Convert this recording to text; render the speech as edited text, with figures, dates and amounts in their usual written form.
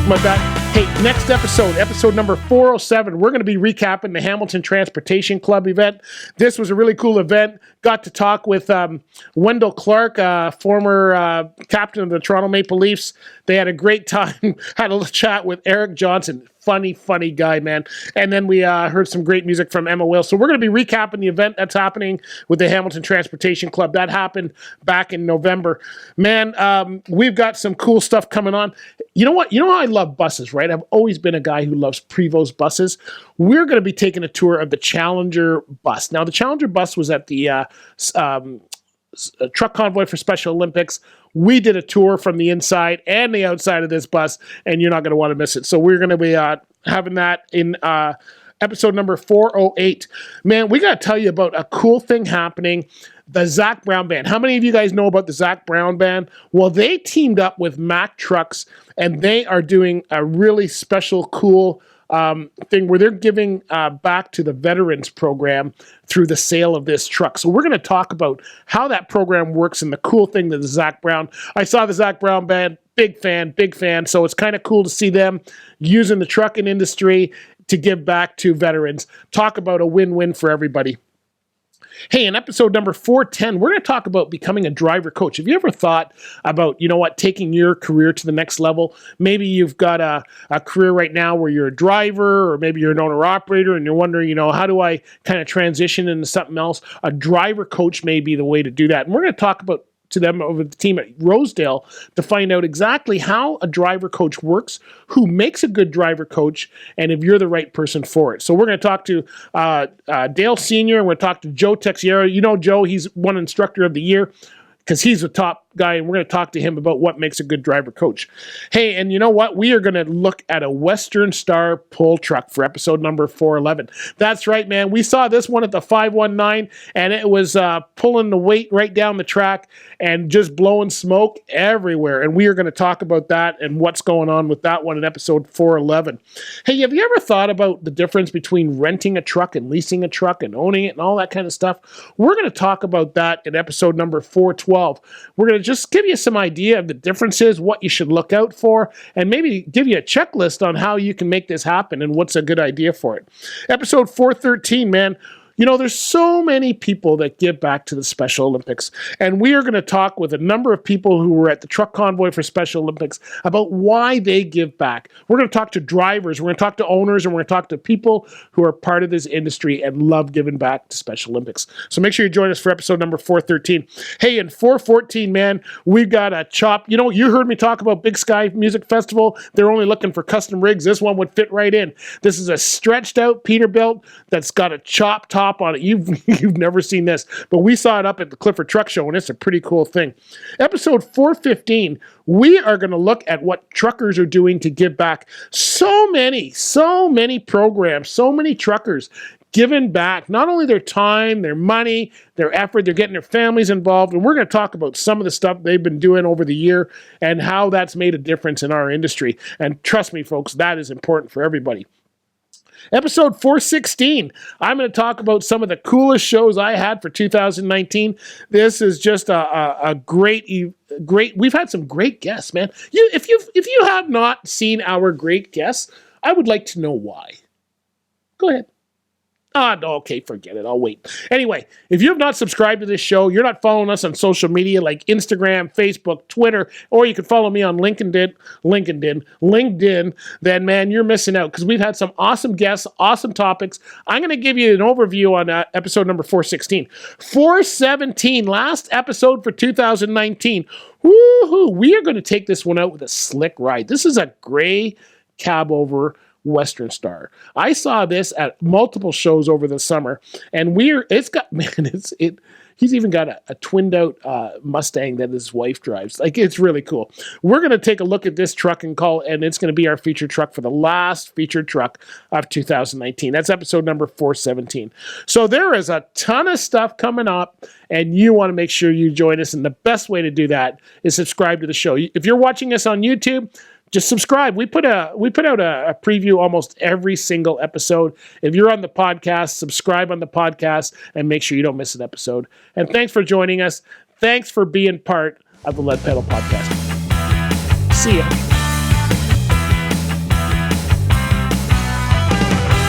about that. Hey, next episode number 407, we're going to be recapping the Hamilton Transportation Club event. This was a really cool event. Got to talk with Wendell Clark, former captain of the Toronto Maple Leafs. They had a great time. Had a little chat with Eric Johnson. Funny guy, man. And then we heard some great music from Emma Will. So we're going to be recapping the event that's happening with the Hamilton Transportation Club. That happened back in November. Man, we've got some cool stuff coming on. You know what? You know how I love buses, right? I've always been a guy who loves Prevost buses. We're going to be taking a tour of the Challenger bus. Now, the Challenger bus was at the Truck Convoy for Special Olympics. We did a tour from the inside and the outside of this bus, and you're not going to want to miss it. So we're going to be having that in episode number 408. Man, we got to tell you about a cool thing happening. The Zac Brown Band. How many of you guys know about the Zac Brown Band? Well, they teamed up with Mack Trucks, and they are doing a really special, cool thing where they're giving back to the veterans program through the sale of this truck. So we're going to talk about how that program works and the cool thing that the Zac Brown. I saw the Zac Brown Band, big fan. So it's kind of cool to see them using the trucking industry to give back to veterans. Talk about a win-win for everybody. Hey, in episode number 410, we're going to talk about becoming a driver coach. Have you ever thought about, taking your career to the next level? Maybe you've got a career right now where you're a driver, or maybe you're an owner-operator, and you're wondering, how do I kind of transition into something else? A driver coach may be the way to do that. And we're going to talk about to them over the team at Rosedale to find out exactly how a driver coach works, who makes a good driver coach, and if you're the right person for it. So we're going to talk to Dale Sr., and we're going to talk to Joe Texiera. You know Joe, he's won Instructor of the Year because he's the top guy, and we're going to talk to him about what makes a good driver coach. Hey, and you know what? We are going to look at a Western Star pull truck for episode number 411. That's right, man. We saw this one at the 519, and it was pulling the weight right down the track and just blowing smoke everywhere. And we are going to talk about that and what's going on with that one in episode 411. Hey, have you ever thought about the difference between renting a truck and leasing a truck and owning it and all that kind of stuff? We're going to talk about that in episode number 412. We're going to just give you some idea of the differences, what you should look out for, and maybe give you a checklist on how you can make this happen and what's a good idea for it. Episode 413, man. There's so many people that give back to the Special Olympics, and we are going to talk with a number of people who were at the Truck Convoy for Special Olympics about why they give back. We're going to talk to drivers, we're going to talk to owners, and we're going to talk to people who are part of this industry and love giving back to Special Olympics. So make sure you join us for episode number 413. Hey, in 414, man, we've got a chop. You heard me talk about Big Sky Music Festival. They're only looking for custom rigs. This one would fit right in. This is a stretched out Peterbilt that's got a chop top on it. You've never seen this, but we saw it up at the Clifford Truck Show, and it's a pretty cool thing. Episode 415, we are going to look at what truckers are doing to give back. So many programs, so many truckers giving back, not only their time, their money, their effort, they're getting their families involved, and we're going to talk about some of the stuff they've been doing over the year and how that's made a difference in our industry. And trust me, folks, that is important for everybody. Episode 416, I'm going to talk about some of the coolest shows I had for 2019. This is just a great. We've had some great guests, man. If you have not seen our great guests, I would like to know why. Go ahead. Okay, forget it. I'll wait. Anyway, if you have not subscribed to this show, you're not following us on social media like Instagram, Facebook, Twitter, or you can follow me on LinkedIn, then, man, you're missing out because we've had some awesome guests, awesome topics. I'm going to give you an overview on episode number 416. 417, last episode for 2019. Woohoo! We are going to take this one out with a slick ride. This is a gray cab over Western Star. I saw this at multiple shows over the summer, and he's even got a twinned out Mustang that his wife drives. It's really cool. We're going to take a look at this truck and it's going to be our featured truck for the last featured truck of 2019. That's episode number 417. So there is a ton of stuff coming up, and you want to make sure you join us, and the best way to do that is subscribe to the show. If you're watching us on YouTube, just subscribe. We put out a preview almost every single episode. If you're on the podcast, subscribe on the podcast and make sure you don't miss an episode. And thanks for joining us. Thanks for being part of the Lead Pedal Podcast. See ya.